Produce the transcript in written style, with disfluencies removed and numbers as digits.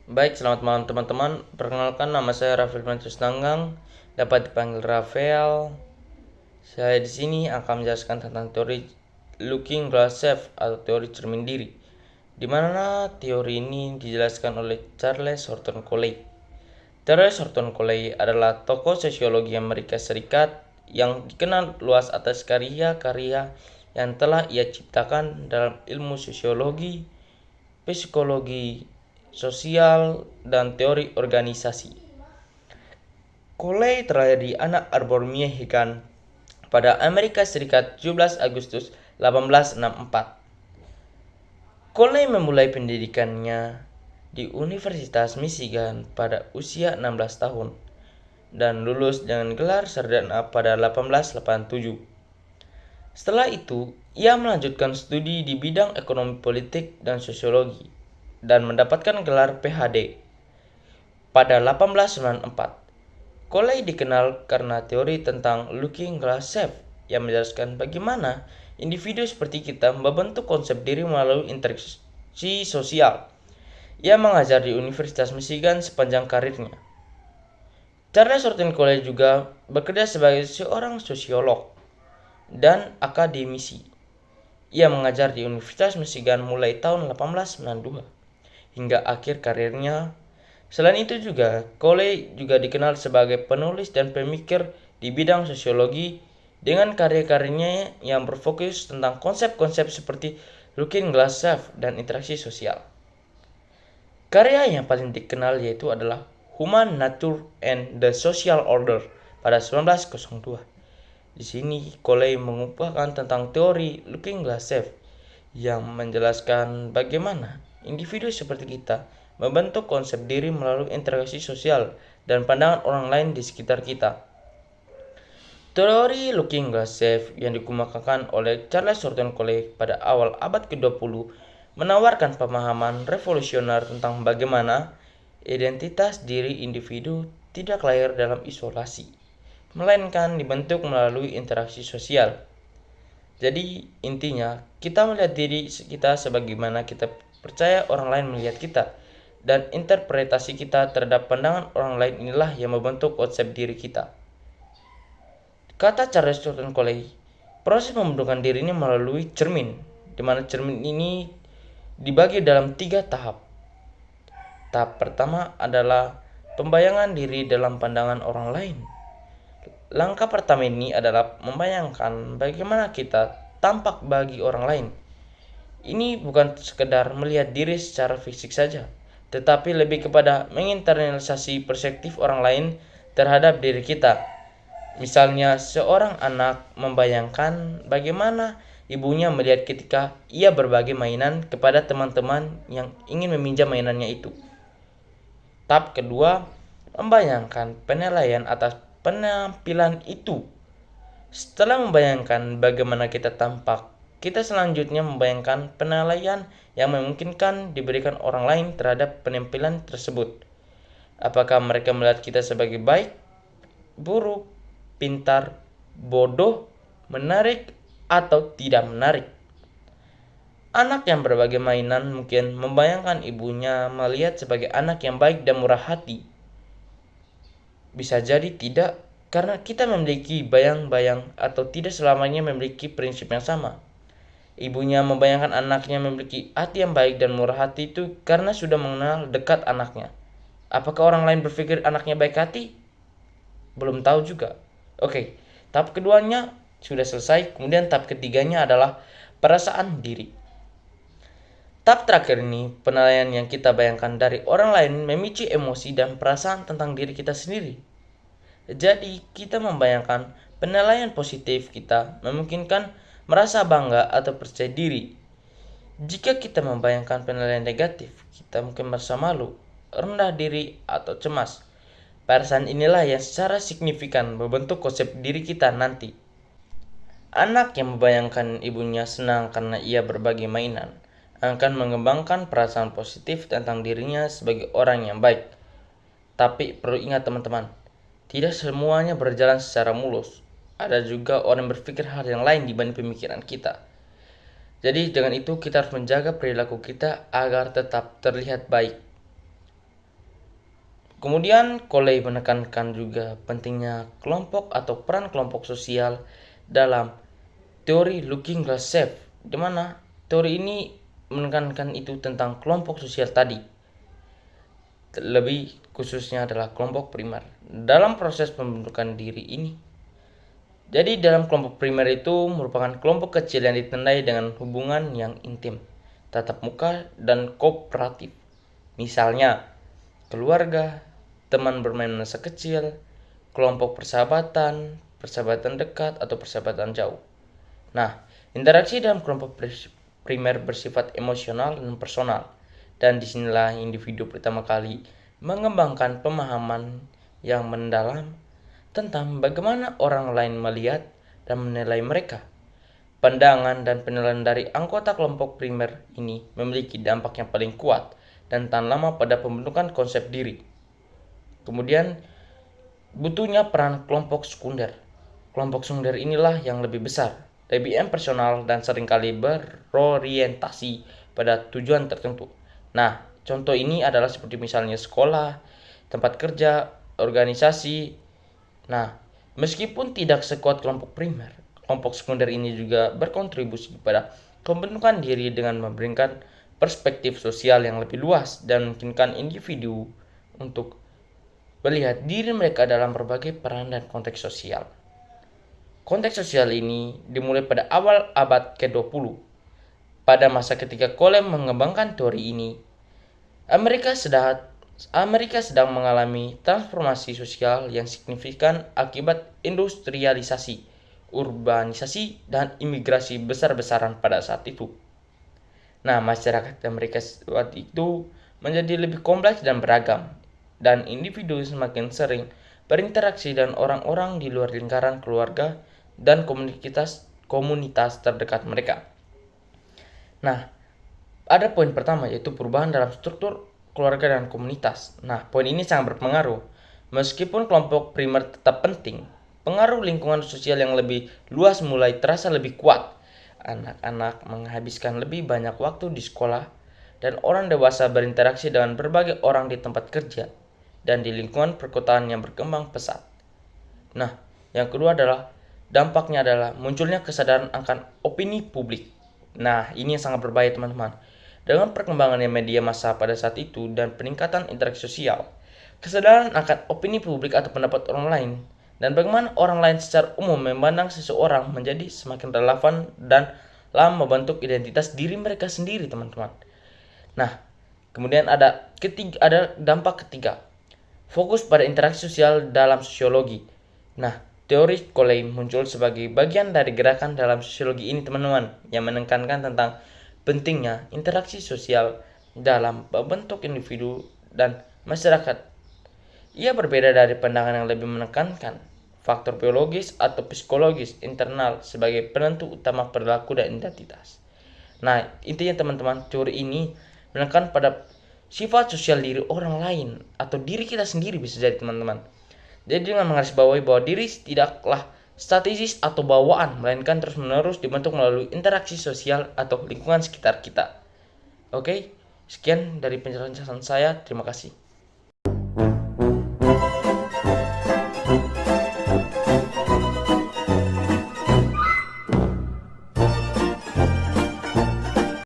Baik, selamat malam teman-teman. Perkenalkan, nama saya Rafael Mantus Tanggang, dapat dipanggil Rafael. Saya di sini akan menjelaskan tentang teori Looking Glass Self atau teori cermin diri, di mana teori ini dijelaskan oleh Charles Horton Coley. Charles Horton Coley adalah tokoh sosiologi Amerika Serikat yang dikenal luas atas karya-karya yang telah ia ciptakan dalam ilmu sosiologi, psikologi, sosial, dan teori organisasi. Coley terlahir di Ann Arbor, Michigan pada Amerika Serikat 17 Agustus 1864. Coley memulai pendidikannya di Universitas Michigan pada usia 16 tahun dan lulus dengan gelar sarjana pada 1887. Setelah itu, ia melanjutkan studi di bidang ekonomi politik dan sosiologi dan mendapatkan gelar PhD. Pada 1894, Coley dikenal karena teori tentang Looking Glass Self yang menjelaskan bagaimana individu seperti kita membentuk konsep diri melalui interaksi sosial. Ia mengajar di Universitas Michigan sepanjang karirnya. Charles Horton Coley juga bekerja sebagai seorang sosiolog dan akademisi. Ia mengajar di Universitas Michigan mulai tahun 1892 hingga akhir karirnya. Selain itu juga, Coley juga dikenal sebagai penulis dan pemikir di bidang sosiologi dengan karya-karyanya yang berfokus tentang konsep-konsep seperti Looking Glass Self dan interaksi sosial. Karya yang paling dikenal yaitu adalah Human Nature and the Social Order pada 1902. Di sini Coley mengupakan tentang teori Looking Glass Self yang menjelaskan bagaimana individu seperti kita membentuk konsep diri melalui interaksi sosial dan pandangan orang lain di sekitar kita. Teori Looking Glass Self yang dikemukakan oleh Charles Horton Coley pada awal abad ke-20 menawarkan pemahaman revolusioner tentang bagaimana identitas diri individu tidak lahir dalam isolasi, melainkan dibentuk melalui interaksi sosial. Jadi intinya, kita melihat diri kita sebagaimana kita percaya orang lain melihat kita, dan interpretasi kita terhadap pandangan orang lain inilah yang membentuk konsep diri kita. Kata Charles Horton Coley, proses pembentukan diri ini melalui cermin, di mana cermin ini dibagi dalam 3 tahap. Tahap pertama adalah pembayangan diri dalam pandangan orang lain. Langkah pertama ini adalah membayangkan bagaimana kita tampak bagi orang lain. Ini bukan sekedar melihat diri secara fisik saja, tetapi lebih kepada menginternalisasi perspektif orang lain terhadap diri kita. Misalnya, seorang anak membayangkan bagaimana ibunya melihat ketika ia berbagi mainan kepada teman-teman yang ingin meminjam mainannya itu. Tahap kedua, membayangkan penilaian atas penampilan itu. Setelah membayangkan bagaimana kita tampak, kita selanjutnya membayangkan penilaian yang memungkinkan diberikan orang lain terhadap penampilan tersebut. Apakah mereka melihat kita sebagai baik, buruk, pintar, bodoh, menarik, atau tidak menarik? Anak yang berbagi mainan mungkin membayangkan ibunya melihat sebagai anak yang baik dan murah hati. Bisa jadi tidak, karena kita memiliki bayang-bayang atau tidak selamanya memiliki prinsip yang sama. Ibunya membayangkan anaknya memiliki hati yang baik dan murah hati itu karena sudah mengenal dekat anaknya. Apakah orang lain berpikir anaknya baik hati? Belum tahu juga. Oke, tahap keduanya sudah selesai. Kemudian tahap ketiganya adalah perasaan diri. Tahap terakhir ini, penilaian yang kita bayangkan dari orang lain memicu emosi dan perasaan tentang diri kita sendiri. Jadi, kita membayangkan penilaian positif kita memungkinkan merasa bangga atau percaya diri. Jika kita membayangkan penilaian negatif, kita mungkin merasa malu, rendah diri, atau cemas. Perasaan inilah yang secara signifikan membentuk konsep diri kita nanti. Anak yang membayangkan ibunya senang karena ia berbagi mainan akan mengembangkan perasaan positif tentang dirinya sebagai orang yang baik. Tapi perlu ingat teman-teman, tidak semuanya berjalan secara mulus. Ada juga orang yang berpikir hal yang lain dibanding pemikiran kita. Jadi dengan itu kita harus menjaga perilaku kita agar tetap terlihat baik. Kemudian Coley menekankan juga pentingnya kelompok atau peran kelompok sosial dalam teori Looking Glass Safe, di mana teori ini menekankan itu tentang kelompok sosial tadi, lebih khususnya adalah kelompok primer dalam proses pembentukan diri ini. Jadi dalam kelompok primer itu merupakan kelompok kecil yang ditandai dengan hubungan yang intim, tatap muka, dan kooperatif. Misalnya, keluarga, teman bermain masa kecil, kelompok persahabatan, persahabatan dekat, atau persahabatan jauh. Nah, interaksi dalam kelompok primer bersifat emosional dan personal, dan disinilah individu pertama kali mengembangkan pemahaman yang mendalam tentang bagaimana orang lain melihat dan menilai mereka. Pandangan dan penilaian dari anggota kelompok primer ini memiliki dampak yang paling kuat dan tahan lama pada pembentukan konsep diri. Kemudian, butuhnya peran kelompok sekunder. Kelompok sekunder inilah yang lebih besar, lebih impersonal, dan seringkali berorientasi pada tujuan tertentu. Nah, contoh ini adalah seperti misalnya sekolah, tempat kerja, organisasi. Nah, meskipun tidak sekuat kelompok primer, kelompok sekunder ini juga berkontribusi pada pembentukan diri dengan memberikan perspektif sosial yang lebih luas dan memungkinkan individu untuk melihat diri mereka dalam berbagai peran dan konteks sosial. Konteks sosial ini dimulai pada awal abad ke-20. Pada masa ketika Coley mengembangkan teori ini, Amerika sedang mengalami transformasi sosial yang signifikan akibat industrialisasi, urbanisasi, dan imigrasi besar-besaran pada saat itu. Nah, masyarakat Amerika saat itu menjadi lebih kompleks dan beragam, dan individu semakin sering berinteraksi dengan orang-orang di luar lingkaran keluarga dan komunitas terdekat mereka. Nah, ada poin pertama yaitu perubahan dalam struktur keluarga dan komunitas. Nah, poin ini sangat berpengaruh. Meskipun kelompok primer tetap penting, pengaruh lingkungan sosial yang lebih luas mulai terasa lebih kuat. Anak-anak menghabiskan lebih banyak waktu di sekolah, dan orang dewasa berinteraksi dengan berbagai orang di tempat kerja dan di lingkungan perkotaan yang berkembang pesat. Nah, yang kedua adalah dampaknya adalah munculnya kesadaran akan opini publik. Nah, ini yang sangat berbahaya teman-teman. Dengan perkembangannya media massa pada saat itu dan peningkatan interaksi sosial, kesadaran akan opini publik atau pendapat orang lain dan bagaimana orang lain secara umum memandang seseorang menjadi semakin relevan dan membentuk identitas diri mereka sendiri, teman-teman. Nah, kemudian ada dampak ketiga. Fokus pada interaksi sosial dalam sosiologi. Nah, teori Coley muncul sebagai bagian dari gerakan dalam sosiologi ini, teman-teman, yang menekankan tentang pentingnya interaksi sosial dalam membentuk individu dan masyarakat. Ia berbeda dari pandangan yang lebih menekankan faktor biologis atau psikologis internal sebagai penentu utama perilaku dan identitas. Nah, intinya teman-teman, teori ini menekan pada sifat sosial diri orang lain atau diri kita sendiri bisa jadi, teman-teman. Jadi dengan menggarisbawahi bahwa diri tidaklah statis atau bawaan, melainkan terus-menerus dibentuk melalui interaksi sosial atau lingkungan sekitar kita. Oke, sekian dari penjelasan saya. Terima kasih.